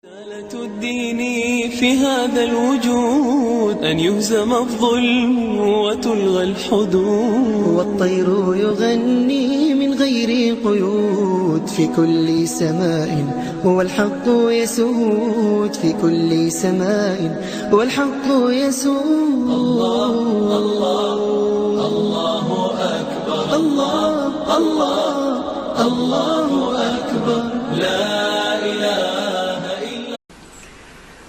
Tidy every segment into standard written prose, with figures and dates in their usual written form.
رسالة الدين في هذا الوجود أن يهزم الظلم وتلغى الحدود، والطير يغني من غير قيود في كل سماء، هو الحق يسود في كل سماء، هو الحق يسود. الله الله الله أكبر، الله الله الله أكبر، لا إله.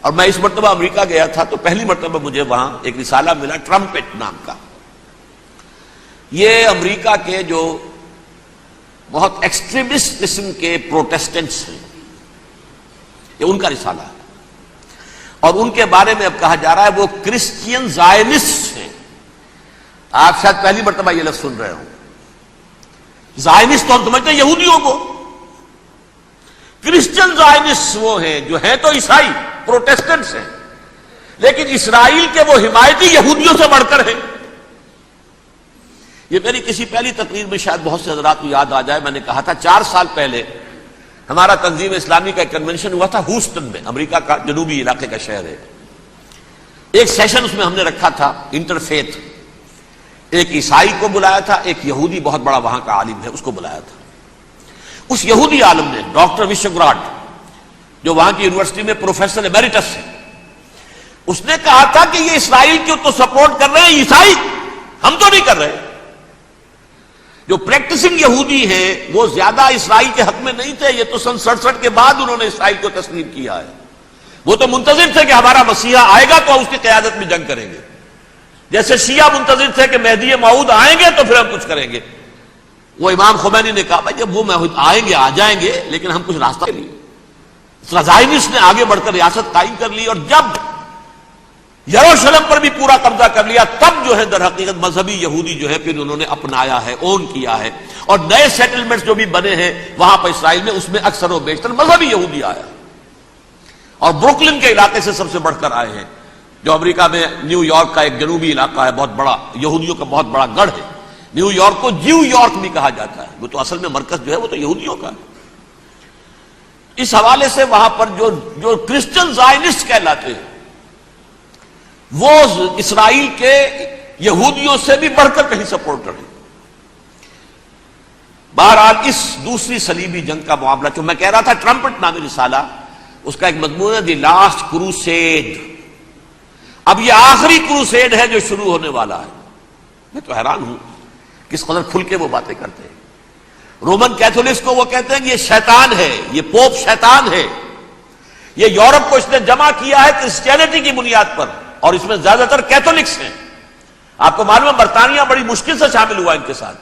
اور میں اس مرتبہ امریکہ گیا تھا تو پہلی مرتبہ مجھے وہاں ایک رسالہ ملا ٹرمپٹ نام کا. یہ امریکہ کے جو بہت ایکسٹریمسٹ قسم کے پروٹیسٹنٹس ہیں، یہ ان کا رسالہ ہے، اور ان کے بارے میں اب کہا جا رہا ہے وہ کرسچین زائنسٹ ہیں. آپ شاید پہلی مرتبہ یہ لفظ سن رہے ہوں. زائنسٹ تو ہم سمجھتے ہیں یہودیوں کو، کرسچن زائنسٹ وہ ہیں جو ہیں تو عیسائی پروٹیسٹنٹس ہیں، لیکن اسرائیل کے وہ حمایتی یہودیوں سے بڑھ کر ہیں. یہ میری کسی پہلی تقریر میں شاید بہت سے حضرات کو یاد آ جائے، میں نے کہا تھا 4 سال پہلے ہمارا تنظیم اسلامی کا ایک کنونشن ہوا تھا ہوسٹن میں، امریکہ کا جنوبی علاقے کا شہر ہے. ایک سیشن اس میں ہم نے رکھا تھا انٹرفیتھ. ایک عیسائی کو بلایا تھا، ایک یہودی بہت بڑا وہاں کا عالم ہے اس کو بلایا تھا. اس یہودی عالم نے ڈاکٹر وشوگراڈ، جو وہاں کی یونیورسٹی میں پروفیسر ایمیریٹس ہے، اس نے کہا تھا کہ یہ اسرائیل کی تو سپورٹ کر رہے ہیں عیسائی، ہم تو نہیں کر رہے. جو پریکٹسنگ یہودی ہیں وہ زیادہ اسرائیل کے حق میں نہیں تھے، یہ تو سن 67 کے بعد انہوں نے اسرائیل کو تسلیم کیا ہے. وہ تو منتظر تھے کہ ہمارا مسیحا آئے گا تو اس کی قیادت میں جنگ کریں گے، جیسے شیعہ منتظر تھے کہ مہدی موعود آئیں گے تو پھر ہم کچھ کریں گے. وہ امام خمینی نے کہا بھائی جب وہ آئیں گے آ جائیں گے، لیکن ہم کچھ راستہ کے لیے. زائنسٹ نے آگے بڑھ کر ریاست قائم کر لی، اور جب یروشلم پر بھی پورا قبضہ کر لیا تب جو ہے در حقیقت مذہبی یہودی جو ہے پھر انہوں نے اپنایا ہے، اون کیا ہے، اور نئے سیٹلمنٹس جو بھی بنے ہیں وہاں پر اسرائیل میں، اس میں اکثر و بیشتر مذہبی یہودی آیا، اور بروکلن کے علاقے سے سب سے بڑھ کر آئے ہیں، جو امریکہ میں نیو یارک کا ایک جنوبی علاقہ ہے، بہت بڑا یہودیوں کا بہت بڑا گڑھ ہے. نیو یارک کو جیو یارک بھی کہا جاتا ہے، وہ تو اصل میں مرکز جو ہے وہ تو یہودیوں کا ہے. اس حوالے سے وہاں پر جو کرسچن زائنسٹ کہلاتے ہیں وہ اسرائیل کے یہودیوں سے بھی بڑھ کر کہیں سپورٹر ہیں. بہرحال اس دوسری صلیبی جنگ کا معاملہ جو میں کہہ رہا تھا، ٹرمپٹ نامی رسالہ، اس کا ایک مضمون ہے دی لاسٹ کروسیڈ. اب یہ آخری کروسیڈ ہے جو شروع ہونے والا ہے. میں تو حیران ہوں کس قدر کھل کے وہ باتیں کرتے ہیں. رومن کیتھولکس کو وہ کہتے ہیں کہ یہ شیطان ہے، یہ پوپ شیطان ہے، یہ یورپ کو اس نے جمع کیا ہے کرسچینٹی کی بنیاد پر، اور اس میں زیادہ تر کیتھولکس ہیں. آپ کو معلوم ہے برطانیہ بڑی مشکل سے شامل ہوا ان کے ساتھ،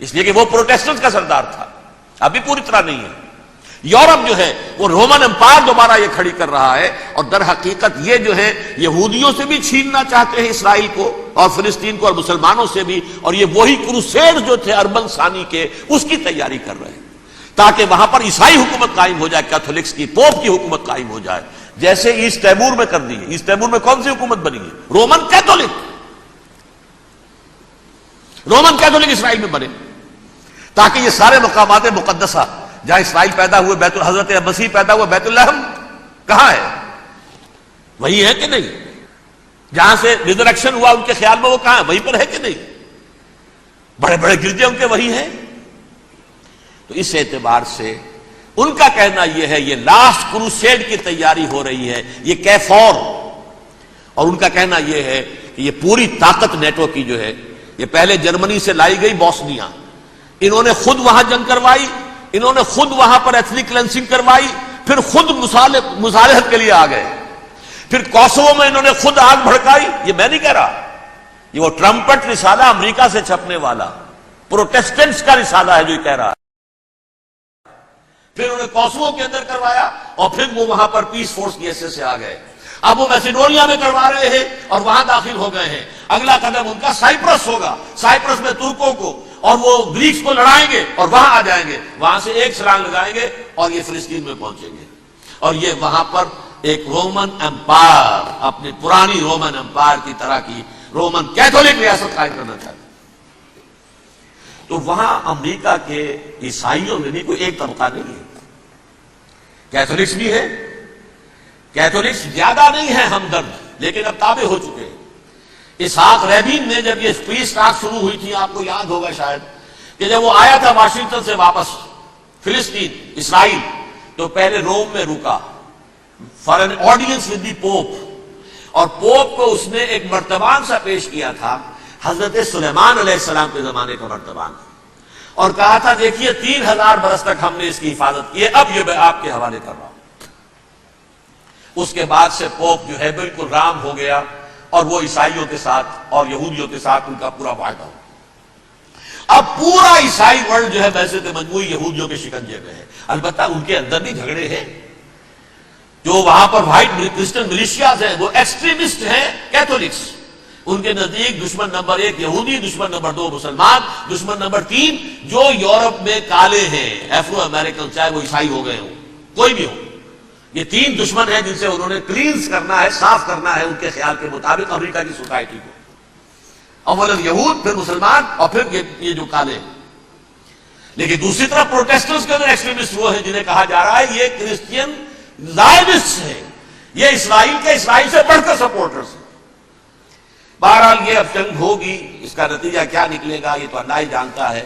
اس لیے کہ وہ پروٹیسٹنٹ کا سردار تھا، ابھی پوری طرح نہیں ہے. یورپ جو ہے وہ رومن امپائر دوبارہ یہ کھڑی کر رہا ہے، اور در حقیقت یہ جو ہے یہودیوں سے بھی چھیننا چاہتے ہیں اسرائیل کو اور فلسطین کو اور مسلمانوں سے بھی، اور یہ وہی کروسیڈ جو تھے اربن ثانی کے اس کی تیاری کر رہے ہیں تاکہ وہاں پر عیسائی حکومت قائم ہو جائے، کیتھولکس کی پوپ کی حکومت قائم ہو جائے، جیسے ایسٹ تیمور میں کر دی ہے. ایسٹ تیمور میں کون سی حکومت بنی ہے؟ Roman Catholic. رومن کیتھولک اسرائیل میں بنے تاکہ یہ سارے مقامات مقدسہ جہاں اسرائیل پیدا ہوئے، بیت حضرت مسیح پیدا ہوا بیت الحم کہاں ہے؟ وہی ہے کہ نہیں؟ جہاں سے ریزریکشن ہوا ان کے خیال میں وہ کہاں ہے؟ وہیں پر ہے کہ نہیں؟ بڑے بڑے گرجے ان کے وہی ہیں. تو اس اعتبار سے ان کا کہنا یہ ہے یہ لاسٹ کروسیڈ کی تیاری ہو رہی ہے، یہ کیفور. اور ان کا کہنا یہ ہے کہ یہ پوری طاقت نیٹو کی جو ہے، یہ پہلے جرمنی سے لائی گئی بوسنیا، انہوں نے خود وہاں جنگ کروائی، انہوں نے خود وہاں پر ایتھنک کلینسنگ کروائی، پھر خود مصالحت کے لیے آ گئے، پھر کوسوو میں انہوں نے خود آگ بھڑکائی. یہ میں نہیں کہہ رہا، یہ وہ ٹرمپٹ رسالہ امریکہ سے چھپنے والا پروٹیسٹنٹس کا رسالہ ہے جو یہ کہہ رہا ہے. پھر انہوں نے کوسوو کے اندر کروایا، اور پھر وہ وہاں پر پیس فورس کی حیثیت سے آ گئے. اب وہ میسیڈونیا میں کروا رہے ہیں اور وہاں داخل ہو گئے ہیں. اگلا قدم ان کا سائپرس ہوگا، سائپرس میں ترکوں کو اور وہ گریکس کو لڑائیں گے اور وہاں آ جائیں گے، وہاں سے ایک چھلانگ لگائیں گے اور یہ فلسطین میں پہنچیں گے، اور یہ وہاں پر ایک رومن امپائر، اپنی پرانی رومن امپائر کی طرح کی رومن کیتھولک ریاست قائم کرنا چاہتے ہیں. تو وہاں امریکہ کے عیسائیوں میں بھی کوئی ایک طبقہ نہیں ہے، کیتھولکس بھی ہے کیتھولکس زیادہ نہیں ہیں ہمدرد، لیکن اب تابع ہو چکے ہیں۔ اسحاق ریبین نے جب یہ پیس ٹاک شروع ہوئی تھی، آپ کو یاد ہوگا شاید، کہ جب وہ آیا تھا واشنگٹن سے واپس فلسطین اسرائیل، تو پہلے روم میں رکا for an audience with the Pope, اور پوپ کو اس نے ایک مرتبان سا پیش کیا تھا، حضرت سلیمان علیہ السلام کے زمانے کا مرتبان، اور کہا تھا دیکھیے 3000 برس تک ہم نے اس کی حفاظت کی ہے، اب یہ میں آپ کے حوالے کر رہا ہوں۔ اس کے بعد سے پوپ جو ہے بالکل رام ہو گیا، اور وہ عیسائیوں کے ساتھ اور یہودیوں کے ساتھ ان کا پورا معاہدہ ہو۔ اب پورا عیسائی ورلڈ جو ہے ویسے تو مجموعی یہودیوں کے شکنجے میں ہے، البتہ ان کے اندر بھی جھگڑے ہیں۔ جو وہاں پر وائٹ کرسچن ملیشیاز ہیں وہ ایکسٹریمسٹ ہیں کیتھولکس، ان کے نزدیک دشمن نمبر 1 یہودی، دشمن نمبر 2 مسلمان، دشمن نمبر 3 جو یورپ میں کالے ہیں، ایفرو امریکن، چاہے وہ عیسائی ہو گئے ہوں کوئی بھی ہو، یہ 3 دشمن ہیں جن سے انہوں نے کلینز کرنا ہے، صاف کرنا ہے ان کے خیال کے مطابق امریکہ کی سوسائٹی کو، اولا یہود، پھر مسلمان، اور پھر یہ جو کالے ہیں۔ لیکن دوسری طرف پروٹیسٹنٹس کے اندر ایکسٹریمسٹ وہ ہیں جنہیں کہا جا رہا ہے یہ کرسچین زائونسٹ ہیں، یہ اسرائیل کے اسرائیل سے بڑھ کر سپورٹرز ہیں۔ بہرحال یہ اب جنگ ہوگی، اس کا نتیجہ کیا نکلے گا یہ تو اللہ ہی جانتا ہے۔